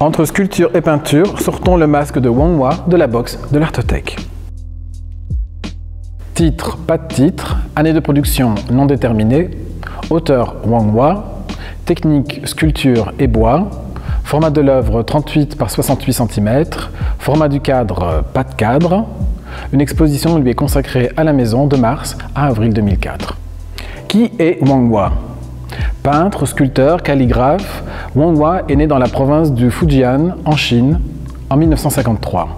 Entre sculpture et peinture, sortons le masque de Wong Hua de la box de l'Artothèque. Titre, pas de titre, année de production non déterminée, auteur Wong Hua, technique sculpture et bois, format de l'œuvre 38 par 68 cm, format du cadre pas de cadre. Une exposition lui est consacrée à la maison de mars à avril 2004. Qui est Wong Hua? Peintre, sculpteur, calligraphe, Wong Hua est né dans la province du Fujian, en Chine, en 1953.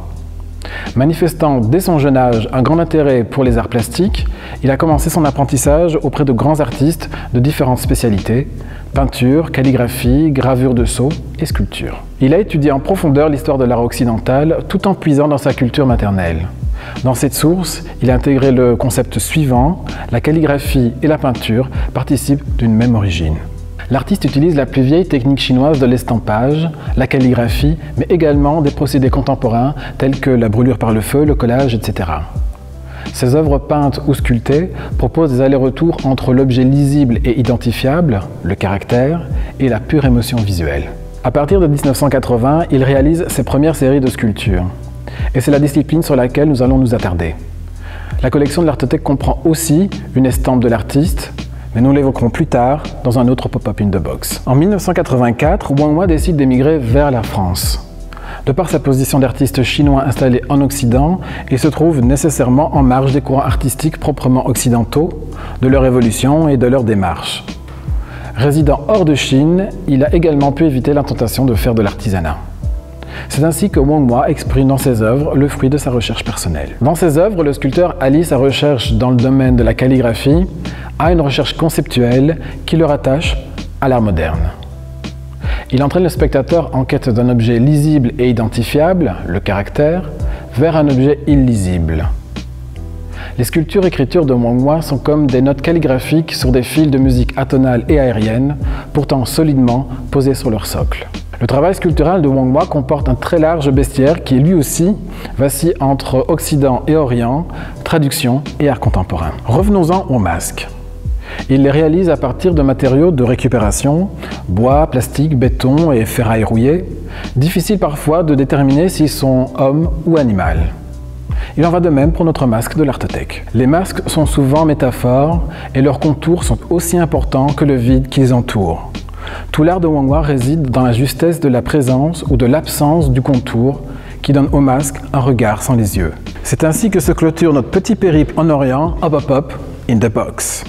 Manifestant dès son jeune âge un grand intérêt pour les arts plastiques, il a commencé son apprentissage auprès de grands artistes de différentes spécialités, peinture, calligraphie, gravure de sceaux et sculpture. Il a étudié en profondeur l'histoire de l'art occidental tout en puisant dans sa culture maternelle. Dans cette source, il a intégré le concept suivant: la calligraphie et la peinture participent d'une même origine. L'artiste utilise la plus vieille technique chinoise de l'estampage, la calligraphie, mais également des procédés contemporains tels que la brûlure par le feu, le collage, etc. Ses œuvres peintes ou sculptées proposent des allers-retours entre l'objet lisible et identifiable, le caractère, et la pure émotion visuelle. À partir de 1980, il réalise ses premières séries de sculptures. Et c'est la discipline sur laquelle nous allons nous attarder. La collection de l'Artothèque comprend aussi une estampe de l'artiste, mais nous l'évoquerons plus tard dans un autre pop-up in the box. En 1984, Wong Hua décide d'émigrer vers la France. De par sa position d'artiste chinois installé en Occident, il se trouve nécessairement en marge des courants artistiques proprement occidentaux, de leur évolution et de leur démarche. Résidant hors de Chine, il a également pu éviter la tentation de faire de l'artisanat. C'est ainsi que Wong Hua exprime dans ses œuvres le fruit de sa recherche personnelle. Dans ses œuvres, le sculpteur allie sa recherche dans le domaine de la calligraphie à une recherche conceptuelle qui le rattache à l'art moderne. Il entraîne le spectateur en quête d'un objet lisible et identifiable, le caractère, vers un objet illisible. Les sculptures-écritures de Wong Hua sont comme des notes calligraphiques sur des fils de musique atonale et aérienne, pourtant solidement posés sur leur socle. Le travail sculptural de Wong Hua comporte un très large bestiaire qui, lui aussi, vacille entre Occident et Orient, traduction et art contemporain. Revenons-en aux masques. Il les réalise à partir de matériaux de récupération, bois, plastique, béton et ferraille rouillée. Difficile parfois de déterminer s'ils sont hommes ou animal. Il en va de même pour notre masque de l'Artothèque. Les masques sont souvent métaphores et leurs contours sont aussi importants que le vide qui les entoure. Tout l'art de Wong Hua réside dans la justesse de la présence ou de l'absence du contour qui donne au masque un regard sans les yeux. C'est ainsi que se clôture notre petit périple en Orient, hop hop hop, in the box.